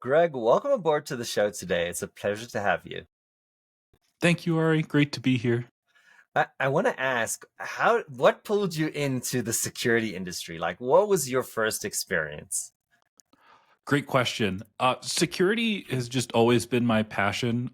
Greg, welcome aboard to the show today. It's a pleasure to have you. Thank you, Ari. Great to be here. I want to ask what pulled you into the security industry? Like, what was your first experience? Great question. Security has just always been my passion.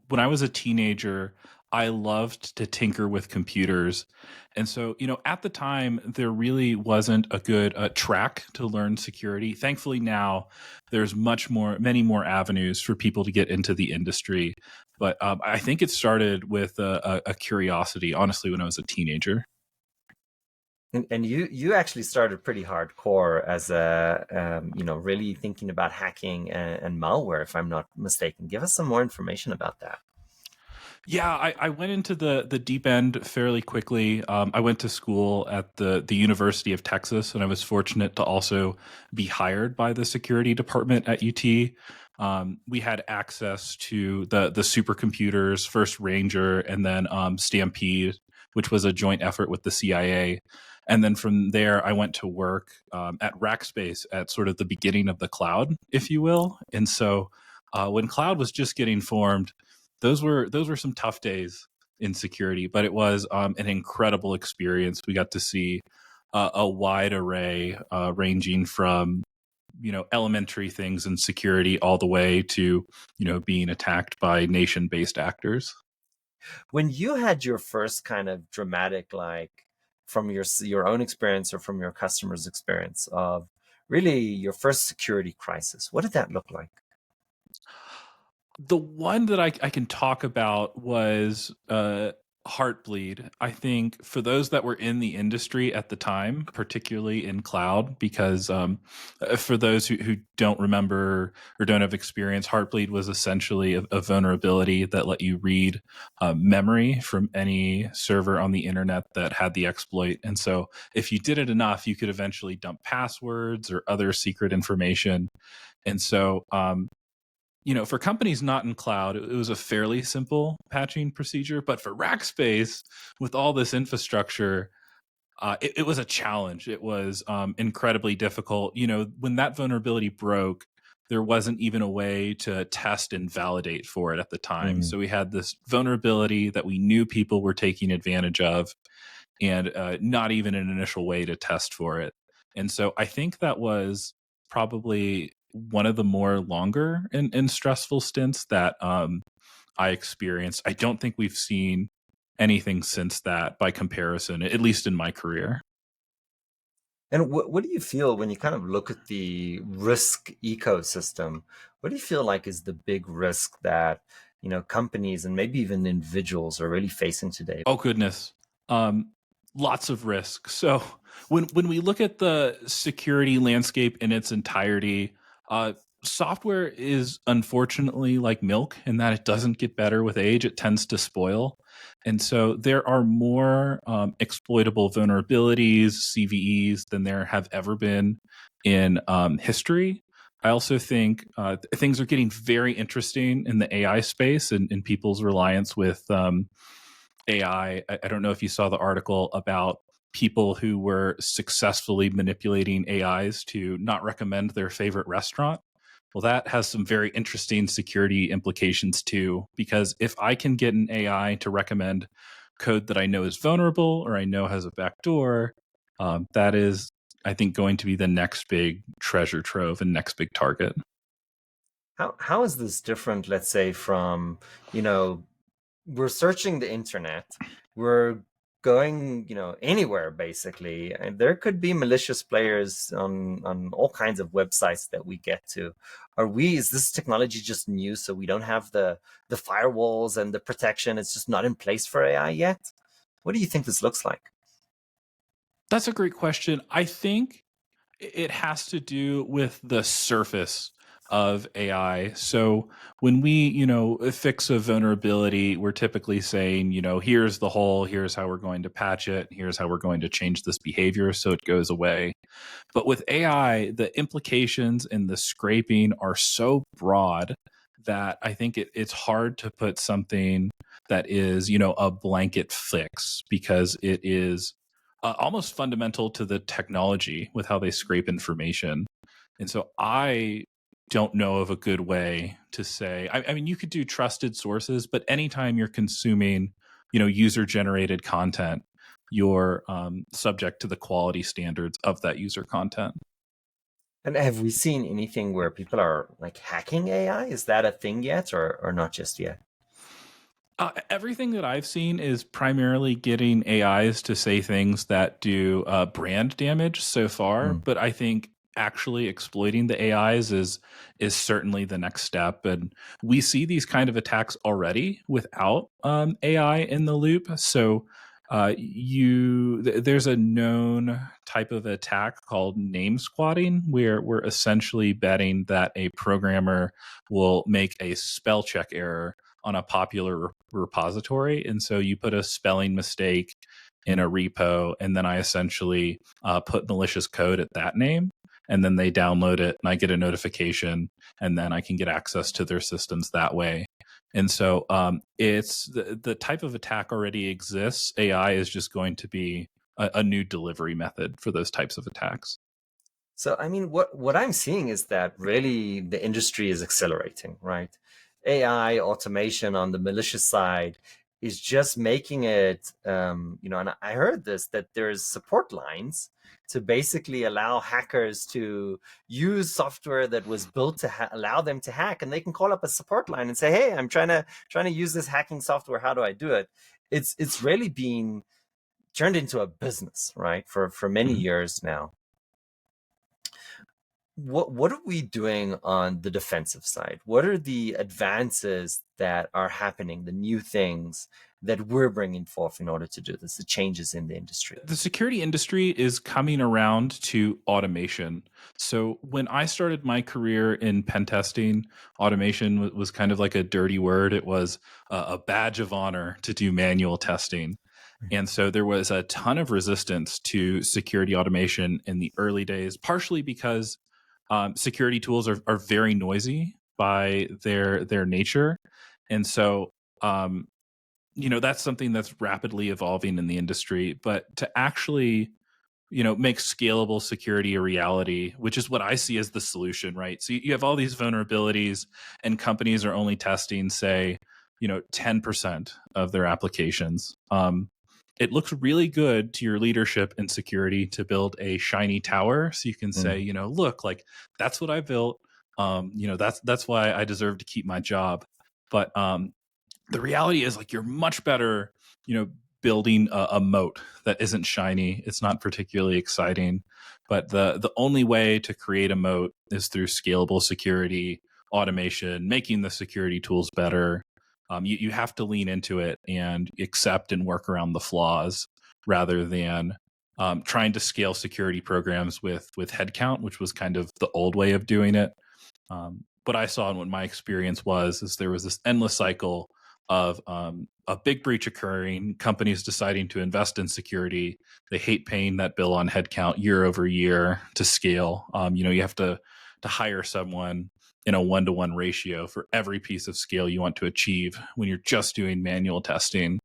When I was a teenager, I loved to tinker with computers. And so, at the time, there really wasn't a good track to learn security. Thankfully, now there's many more avenues for people to get into the industry. But I think it started with a curiosity, honestly, when I was a teenager. And you actually started pretty hardcore as a really thinking about hacking and malware, if I'm not mistaken. Give us some more information about that. Yeah, I went into the deep end fairly quickly. I went to school at the University of Texas, and I was fortunate to also be hired by the security department at UT. We had access to the supercomputers, first Ranger, and then Stampede, which was a joint effort with the CIA. And then from there, I went to work at Rackspace at sort of the beginning of the cloud, if you will. And so when cloud was just getting formed, those were some tough days in security, but it was an incredible experience. We got to see a wide array, ranging from elementary things in security all the way to being attacked by nation-based actors. When you had your first kind of dramatic, like from your own experience or from your customer's experience of really your first security crisis, what did that look like? The one that I can talk about was Heartbleed. I think for those that were in the industry at the time, particularly in cloud, because for those who don't remember or don't have experience, Heartbleed was essentially a vulnerability that let you read memory from any server on the internet that had the exploit. And so if you did it enough, you could eventually dump passwords or other secret information. And so for companies not in cloud, it was a fairly simple patching procedure. But for Rackspace, with all this infrastructure, it was a challenge. It was incredibly difficult. When that vulnerability broke, there wasn't even a way to test and validate for it at the time. Mm. So we had this vulnerability that we knew people were taking advantage of, and not even an initial way to test for it. And so I think that was probably one of the more longer and stressful stints that I experienced. I don't think we've seen anything since that by comparison, at least in my career. And what do you feel when you kind of look at the risk ecosystem? What do you feel like is the big risk that, companies and maybe even individuals are really facing today? Oh goodness. Um, Lots of risk. So when we look at the security landscape in its entirety, uh, software is unfortunately like milk in that it doesn't get better with age. It tends to spoil. And so there are more exploitable vulnerabilities, CVEs, than there have ever been in history. I also think things are getting very interesting in the AI space and people's reliance with AI. I don't know if you saw the article about people who were successfully manipulating AIs to not recommend their favorite restaurant. Well, that has some very interesting security implications too, because if I can get an AI to recommend code that I know is vulnerable or I know has a backdoor, that is, I think, going to be the next big treasure trove and next big target. How is this different, let's say, from, you know, we're searching the internet, we're going, anywhere basically, and there could be malicious players on all kinds of websites that we get to. Is this technology just new, so we don't have the firewalls and the protection? It's just not in place for AI yet? What do you think this looks like? That's a great question. I think it has to do with the surface of AI. So when we, fix a vulnerability, we're typically saying, here's the hole, here's how we're going to patch it, here's how we're going to change this behavior so it goes away. But with AI, the implications and the scraping are so broad that I think it's hard to put something that is, a blanket fix, because it is almost fundamental to the technology with how they scrape information. And so I don't know of a good way to say. I mean, you could do trusted sources, but anytime you're consuming, user generated content, you're subject to the quality standards of that user content. And have we seen anything where people are like hacking AI? Is that a thing yet, or not just yet? Everything that I've seen is primarily getting AIs to say things that do brand damage so far, Hmm. but I think actually exploiting the AIs is certainly the next step. And we see these kind of attacks already without AI in the loop. So there's a known type of attack called name squatting, where we're essentially betting that a programmer will make a spell check error on a popular repository. And so you put a spelling mistake in a repo, and then I essentially put malicious code at that name. And then they download it, and I get a notification, and then I can get access to their systems that way. And so it's the type of attack already exists. AI is just going to be a new delivery method for those types of attacks. So, I mean, what I'm seeing is that really the industry is accelerating, right? AI automation on the malicious side is just making it, and I heard this, that there's support lines to basically allow hackers to use software that was built to allow them to hack, and they can call up a support line and say, "Hey, I'm trying to use this hacking software. How do I do it?" It's really been turned into a business, right? For many Mhm. years now. What are we doing on the defensive side? What are the advances that are happening, the new things that we're bringing forth in order to do this, the changes in the industry? The security industry is coming around to automation. So when I started my career in pen testing, automation was kind of like a dirty word. It was a badge of honor to do manual testing. And so there was a ton of resistance to security automation in the early days, partially because security tools are very noisy by their nature. And so um, that's something that's rapidly evolving in the industry. But to actually make scalable security a reality, which is what I see as the solution, right? So you have all these vulnerabilities, and companies are only testing, say, 10% of their applications. It looks really good to your leadership in security to build a shiny tower, so you can say, Mm. look, like that's what I built. That's why I deserve to keep my job. But the reality is, like, you're much better, building a moat that isn't shiny. It's not particularly exciting, but the only way to create a moat is through scalable security, automation, making the security tools better. You have to lean into it and accept and work around the flaws, rather than trying to scale security programs with headcount, which was kind of the old way of doing it. What I saw and what my experience was is there was this endless cycle of a big breach occurring, companies deciding to invest in security. They hate paying that bill on headcount year over year to scale. You have to hire someone in a 1-to-1 ratio for every piece of scale you want to achieve when you're just doing manual testing.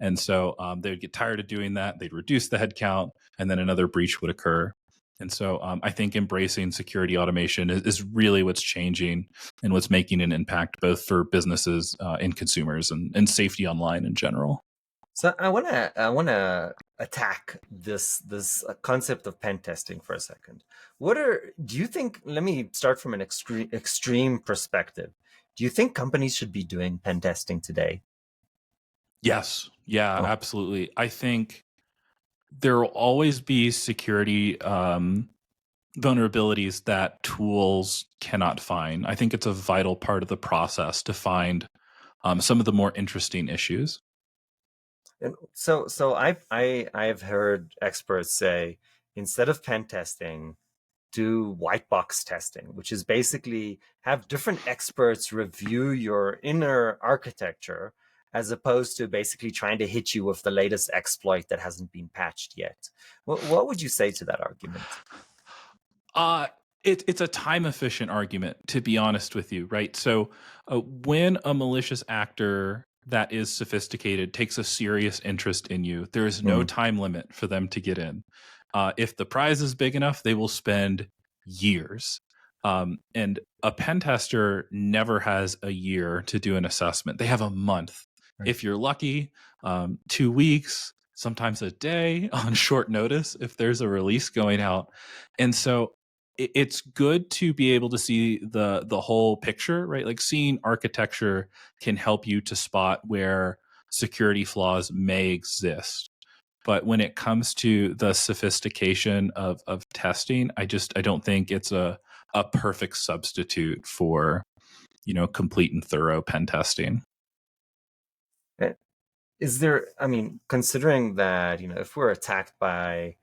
And so they'd get tired of doing that. They'd reduce the headcount, and then another breach would occur. And so I think embracing security automation is really what's changing and what's making an impact both for businesses and consumers, and safety online in general. So I wanna attack this concept of pen testing for a second. Do you think? Let me start from an extreme perspective. Do you think companies should be doing pen testing today? Yes. Yeah, Oh. absolutely. I think there will always be security vulnerabilities that tools cannot find. I think it's a vital part of the process to find some of the more interesting issues. And so I've heard experts say instead of pen testing, do white box testing, which is basically have different experts review your inner architecture as opposed to basically trying to hit you with the latest exploit that hasn't been patched yet. What would you say to that argument? Uh, it's a time efficient argument, to be honest with you, right? So when a malicious actor that is sophisticated takes a serious interest in you, there is no Mm. time limit for them to get in. If the prize is big enough, they will spend years. And a pen tester never has a year to do an assessment. They have a month. Right. If you're lucky, 2 weeks, sometimes a day on short notice if there's a release going out. And so it's good to be able to see the whole picture, right? Like seeing architecture can help you to spot where security flaws may exist. But when it comes to the sophistication of testing, I don't think it's a perfect substitute for, complete and thorough pen testing. Uh, Is there, I mean, considering that, if we're attacked by,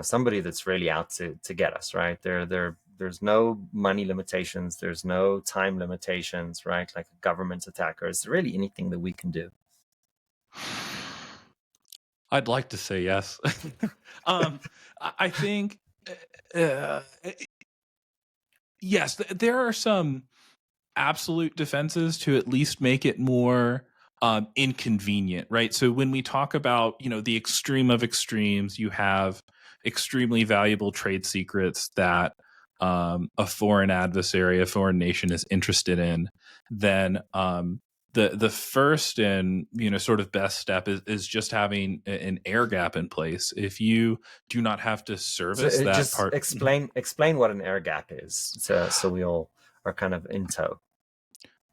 somebody that's really out to get us, right? There's no money limitations, there's no time limitations, right? Like a government attacker. Is there really anything that we can do? I'd like to say yes. um, I think, uh, yes, there are some absolute defenses to at least make it more inconvenient, right? So when we talk about, the extreme of extremes, you have extremely valuable trade secrets that a foreign adversary, a foreign nation is interested in, then the first and sort of best step is just having an air gap in place. If you do not have to So service that just part. explain what an air gap is, so we all are kind of in tow.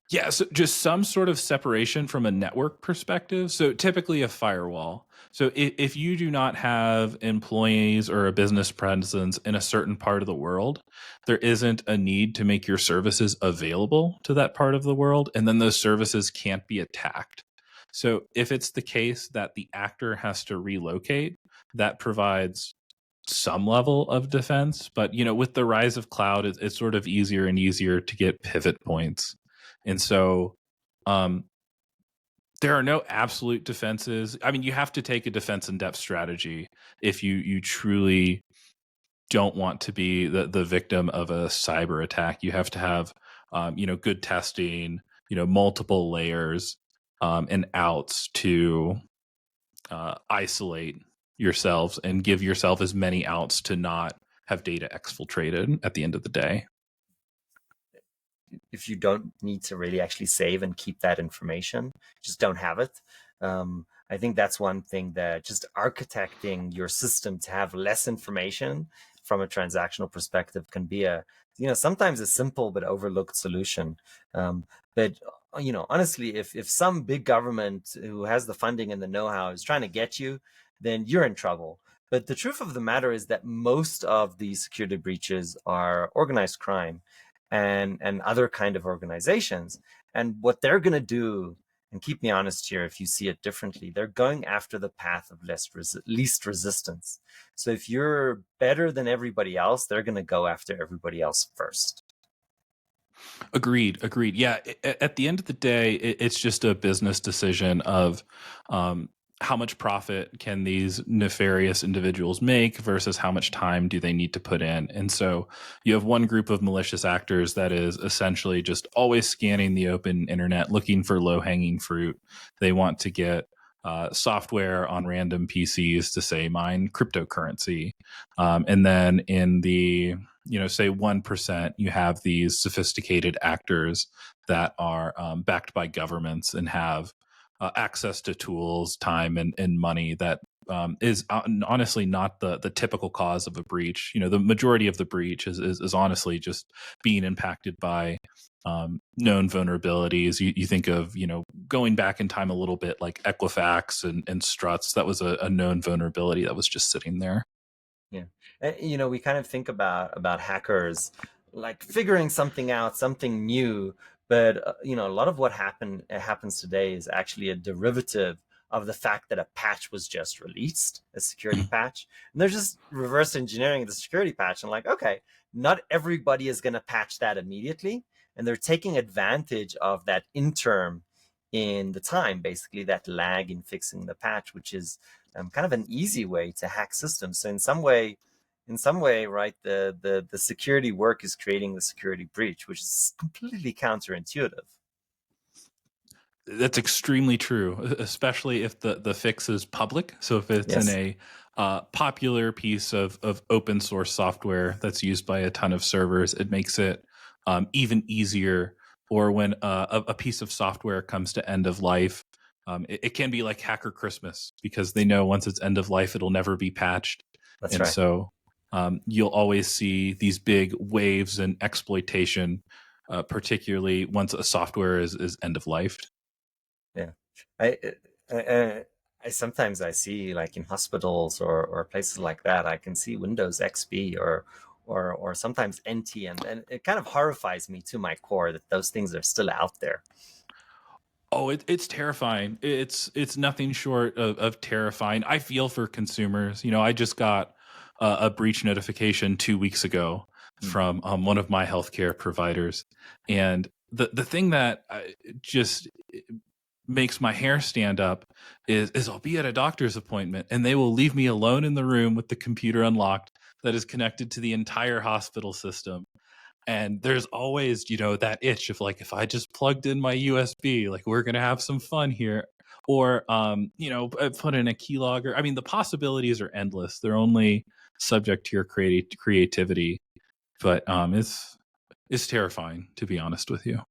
Yeah, so just some sort of separation from a network perspective. So typically a firewall. So if you do not have employees or a business presence in a certain part of the world, there isn't a need to make your services available to that part of the world, and then those services can't be attacked. So if it's the case that the actor has to relocate, that provides some level of defense. But with the rise of cloud, it's sort of easier and easier to get pivot points. And so um, there are no absolute defenses. I mean, you have to take a defense in depth strategy if you truly don't want to be the victim of a cyber attack. You have to have good testing, multiple layers and outs to isolate yourselves and give yourself as many outs to not have data exfiltrated at the end of the day. If you don't need to really actually save and keep that information, just don't have it. I think that's one thing, that just architecting your system to have less information from a transactional perspective can be sometimes a simple but overlooked solution. But honestly, if some big government who has the funding and the know-how is trying to get you, then you're in trouble. But the truth of the matter is that most of these security breaches are organized crime and other kind of organizations. And what they're going to do, and keep me honest here if you see it differently, they're going after the path of least resistance. So if you're better than everybody else, they're going to go after everybody else first. Agreed. Yeah, at the end of the day, it's just a business decision of how much profit can these nefarious individuals make versus how much time do they need to put in. And so you have one group of malicious actors that is essentially just always scanning the open internet, looking for low-hanging fruit. They want to get software on random PCs to, say, mine cryptocurrency. And then in the say 1%, you have these sophisticated actors that are backed by governments and have access to tools, time, and money that is honestly not the typical cause of a breach. The majority of the breach is honestly just being impacted by known vulnerabilities. You think of, going back in time a little bit, like Equifax and Struts. That was a known vulnerability that was just sitting there. Yeah. And, we kind of think about hackers like figuring something out, something new, but a lot of what happens today is actually a derivative of the fact that a patch was just released, a security patch, and they're just reverse engineering the security patch and like, okay, not everybody is going to patch that immediately, and they're taking advantage of that interim in the time, basically that lag in fixing the patch, which is kind of an easy way to hack systems. So in some way, right, the security work is creating the security breach, which is completely counterintuitive. That's extremely true, especially if the fix is public. So if it's in Yes, a popular piece of open source software that's used by a ton of servers, it makes it even easier. Or when a piece of software comes to end of life, it can be like Hacker Christmas because they know once it's end of life, it'll never be patched. that's And right. so you'll always see these big waves and exploitation, particularly once a software is end of life. Yeah, I, I, I sometimes I see like in hospitals or places like that, I can see Windows XP or sometimes NT, and it kind of horrifies me to my core that those things are still out there. Oh, it's terrifying. It's nothing short of terrifying. I feel for consumers. You know, I just got a breach notification 2 weeks ago Hmm. from one of my healthcare providers, and the thing that just makes my hair stand up is I'll be at a doctor's appointment and they will leave me alone in the room with the computer unlocked that is connected to the entire hospital system. And there's always, you know, that itch of like, if I just plugged in my USB, like we're gonna have some fun here. Or you know, put in a keylogger. I mean, the possibilities are endless. They're only subject to your creativity. But it's terrifying, to be honest with you.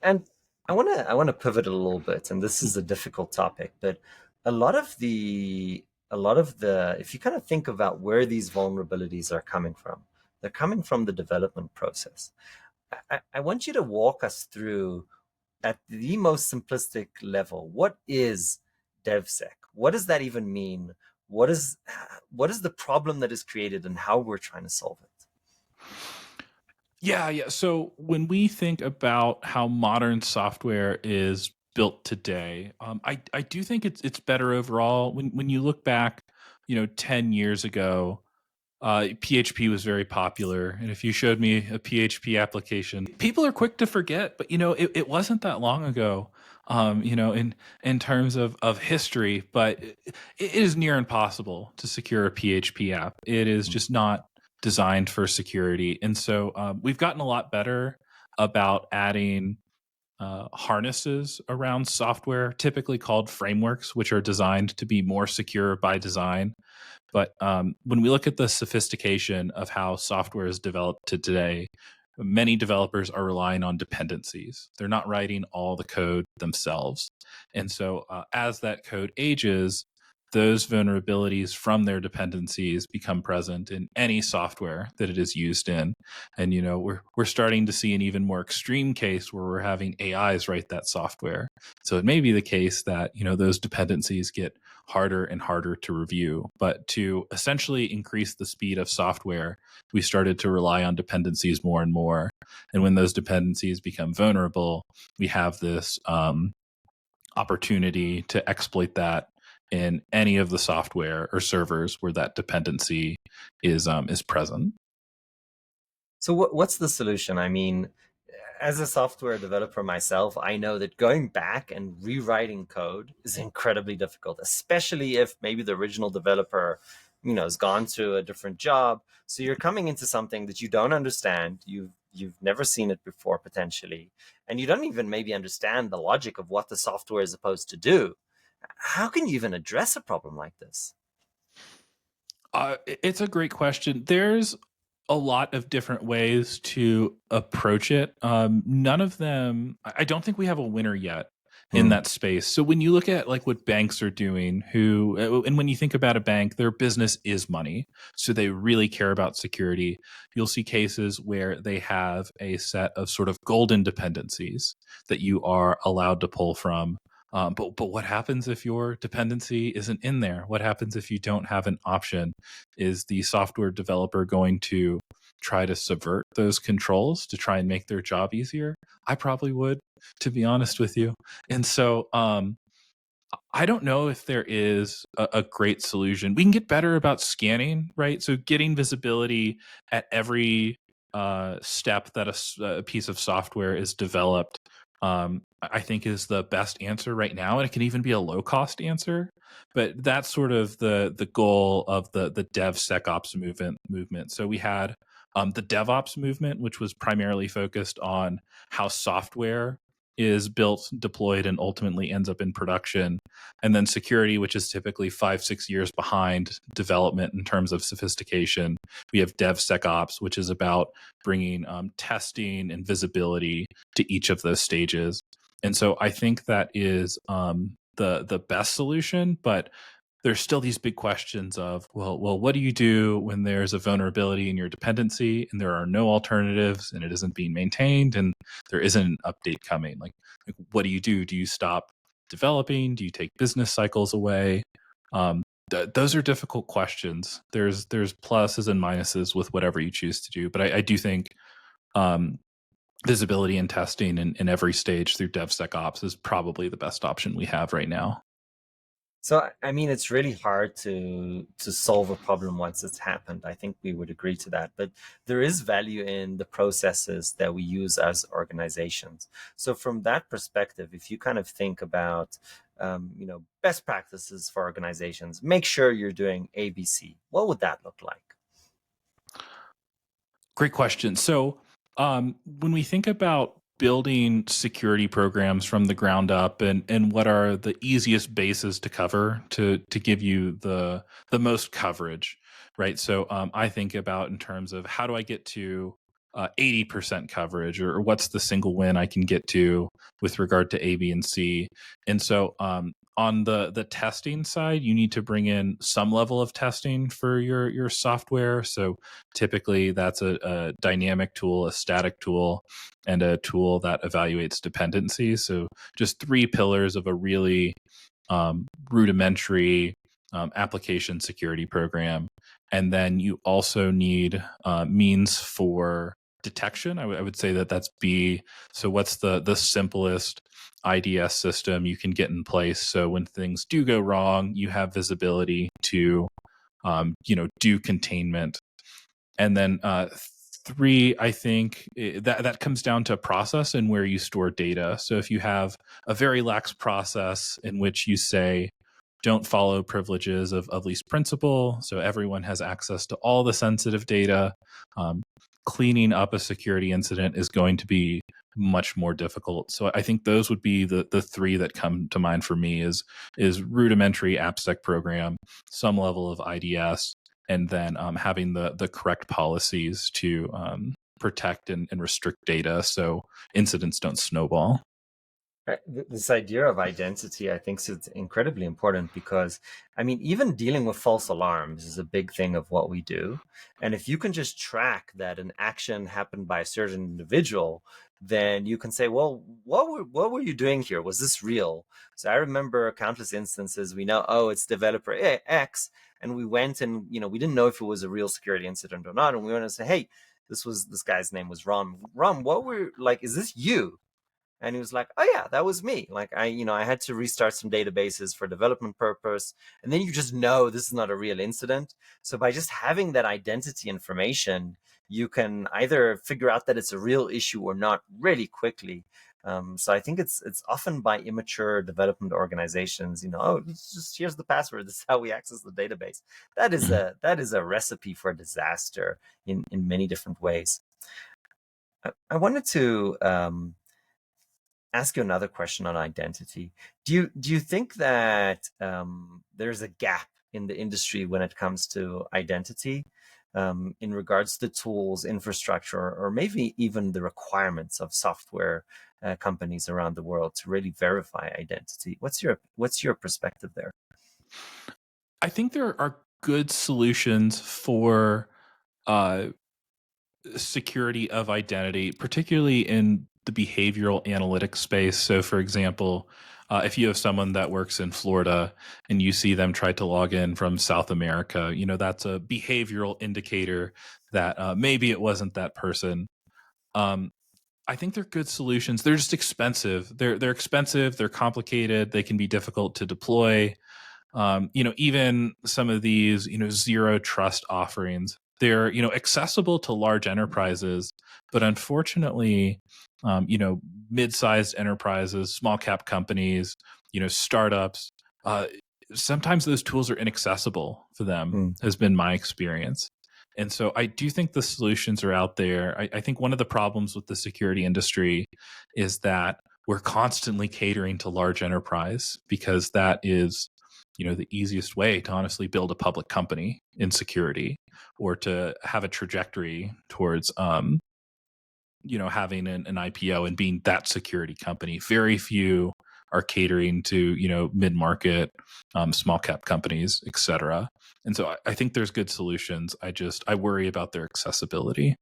And I want to pivot a little bit, and this is a difficult topic, but a lot of the if you kind of think about where these vulnerabilities are coming from, they're coming from the development process. I want you to walk us through at the most simplistic level. What is DevSec? What does that even mean? What is the problem that is created and how we're trying to solve it? Yeah, yeah. So when we think about how modern software is built today, I do think it's better overall. When you look back, you know, 10 years ago, PHP was very popular, and if you showed me a PHP application, people are quick to forget. But you know, it wasn't that long ago. You know, in terms of history, but it is near impossible to secure a PHP app. It is just not designed for security, and so we've gotten a lot better about adding harnesses around software, typically called frameworks, which are designed to be more secure by design. But when we look at the sophistication of how software is developed to today, many developers are relying on dependencies. They're not writing all the code themselves. And so as that code ages, those vulnerabilities from their dependencies become present in any software that it is used in. And you know, we're starting to see an even more extreme case where we're having AIs write that software. So it may be the case that, you know, those dependencies get harder and harder to review. But to essentially increase the speed of software, we started to rely on dependencies more and more. And when those dependencies become vulnerable, we have this opportunity to exploit that in any of the software or servers where that dependency is present. So what's the solution? I mean, as a software developer myself, I know that going back and rewriting code is incredibly difficult, especially if maybe the original developer, has gone to a different job. So you're coming into something that you don't understand. You've never seen it before potentially, and you don't even maybe understand the logic of what the software is supposed to do. How can you even address a problem like this? It's a great question. There's a lot of different ways to approach it. None of them, I don't think we have a winner yet in Hmm. that space. So when you look at like what banks are doing, and when you think about a bank, their business is money. So they really care about security. You'll see cases where they have a set of sort of golden dependencies that you are allowed to pull from. But what happens if your dependency isn't in there? What happens if you don't have an option? Is the software developer going to try to subvert those controls to try and make their job easier? I probably would, to be honest with you. And so I don't know if there is a great solution. We can get better about scanning, right? So getting visibility at every step that a piece of software is developed, I think is the best answer right now, and it can even be a low cost answer. But that's sort of the goal of the DevSecOps movement. So we had the DevOps movement, which was primarily focused on how software is built, deployed, and ultimately ends up in production. And then security, which is typically 5-6 years behind development in terms of sophistication. We have DevSecOps, which is about bringing testing and visibility to each of those stages. And so I think that is the best solution, but there's still these big questions of, well, what do you do when there's a vulnerability in your dependency and there are no alternatives and it isn't being maintained and there isn't an update coming? Like what do you do? Do you stop developing? Do you take business cycles away? Those are difficult questions. There's pluses and minuses with whatever you choose to do, but I do think visibility and testing in every stage through DevSecOps is probably the best option we have right now. So, I mean, it's really hard to solve a problem once it's happened. I think we would agree to that. But there is value in the processes that we use as organizations. So, from that perspective, if you kind of think about, best practices for organizations, make sure you're doing ABC. What would that look like? Great question. So, when we think about building security programs from the ground up, and what are the easiest bases to cover to give you the most coverage, right? So, I think about in terms of how do I get to 80% coverage, or what's the single win I can get to with regard to A, B, and C. And so, on the testing side, you need to bring in some level of testing for your software. So typically that's a dynamic tool, a static tool, and a tool that evaluates dependencies. So just three pillars of a really rudimentary application security program. And then you also need means for detection. I would say that that's B. So what's the simplest IDS system you can get in place? So when things do go wrong, you have visibility to, do containment. And then three, I think that comes down to process and where you store data. So if you have a very lax process in which you say, don't follow privileges of least principle, so everyone has access to all the sensitive data, cleaning up a security incident is going to be much more difficult. So I think those would be the three that come to mind for me is rudimentary AppSec program, some level of IDS, and then having the correct policies to protect and restrict data so incidents don't snowball. This idea of identity, I think, is incredibly important because, I mean, even dealing with false alarms is a big thing of what we do. And if you can just track that an action happened by a certain individual, then you can say, well, what were you doing here? Was this real? So I remember countless instances. We know, oh, it's developer X, and we went and we didn't know if it was a real security incident or not, and we went and say, hey, this guy's name was Ram. Ram, what were like? Is this you? And he was like, oh yeah, that was me. Like I had to restart some databases for development purpose. And then you just know this is not a real incident. So by just having that identity information, you can either figure out that it's a real issue or not really quickly. So I think it's often by immature development organizations, oh, it's just here's the password. This is how we access the database. That is a recipe for disaster in many different ways. I wanted to ask you another question on identity. Do you think that there's a gap in the industry when it comes to identity in regards to tools, infrastructure, or maybe even the requirements of software companies around the world to really verify identity? What's your perspective there? I think there are good solutions for security of identity, particularly in the behavioral analytics space. So, for example, if you have someone that works in Florida and you see them try to log in from South America, that's a behavioral indicator that maybe it wasn't that person. I think they're good solutions. They're just expensive. They're expensive. They're complicated. They can be difficult to deploy. Even some of these, zero trust offerings, they're, accessible to large enterprises, but unfortunately, mid-sized enterprises, small cap companies, startups, sometimes those tools are inaccessible for them, Mm. has been my experience. And so I do think the solutions are out there. I think one of the problems with the security industry is that we're constantly catering to large enterprise because that is, the easiest way to honestly build a public company in security, or to have a trajectory towards having an IPO and being that security company. Very few are catering to, mid-market, small cap companies, etc. And so I think there's good solutions. I worry about their accessibility.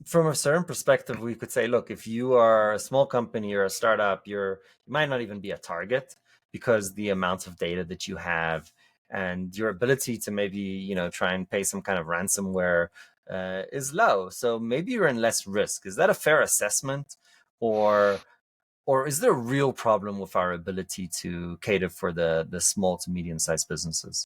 From a certain perspective, we could say, look, if you are a small company or a startup, you might not even be a target, because the amount of data that you have and your ability to maybe, try and pay some kind of ransomware is low. So maybe you're in less risk. Is that a fair assessment? Or is there a real problem with our ability to cater for the small to medium-sized businesses?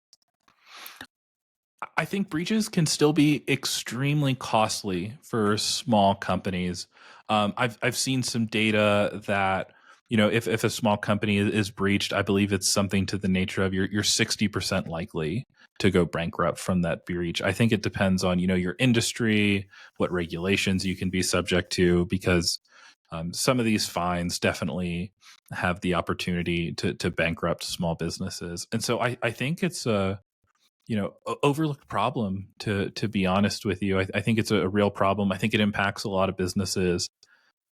I think breaches can still be extremely costly for small companies. I've seen some data that, if a small company is breached, I believe it's something to the nature of you're 60% likely to go bankrupt from that breach. I think it depends on, your industry, what regulations you can be subject to, because some of these fines definitely have the opportunity to bankrupt small businesses. And so I think it's a overlooked problem, to be honest with you. I think it's a real problem. I think it impacts a lot of businesses,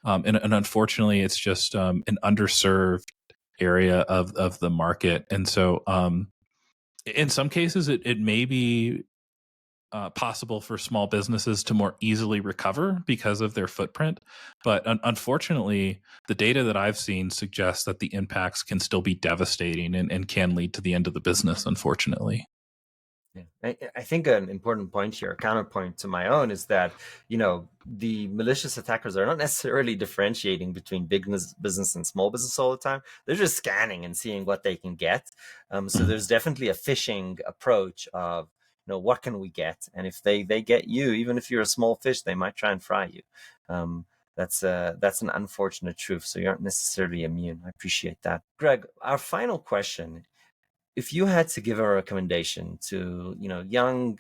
and unfortunately it's just an underserved area of the market. And so in some cases it may be possible for small businesses to more easily recover because of their footprint, but unfortunately the data that I've seen suggests that the impacts can still be devastating, and can lead to the end of the business, unfortunately. Yeah. I think an important point here, a counterpoint to my own, is that, the malicious attackers are not necessarily differentiating between business and small business all the time. They're just scanning and seeing what they can get. So Mhm. there's definitely a phishing approach of, what can we get? And if they get you, even if you're a small fish, they might try and fry you. Um, that's an unfortunate truth. So you aren't necessarily immune. I appreciate that. Greg, our final question: if you had to give a recommendation to, young,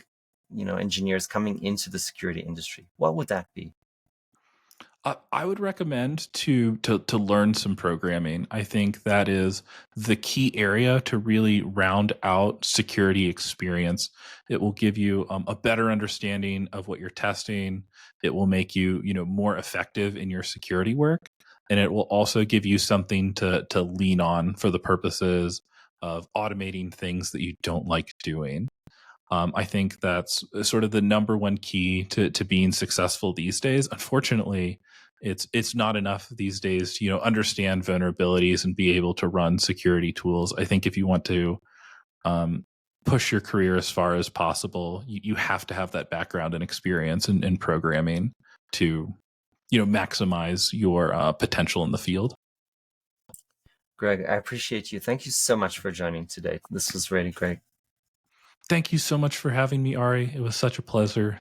engineers coming into the security industry, what would that be? I would recommend to learn some programming. I think that is the key area to really round out security experience. It will give you a better understanding of what you're testing. It will make you, more effective in your security work, and it will also give you something to lean on for the purposes of automating things that you don't like doing. I think that's sort of the number one key to being successful these days. Unfortunately, it's not enough these days to, understand vulnerabilities and be able to run security tools. I think if you want to um, push your career as far as possible, you have to have that background and experience in programming to, maximize your potential in the field. Greg, I appreciate you. Thank you so much for joining today. This was really great. Thank you so much for having me, Ari. It was such a pleasure.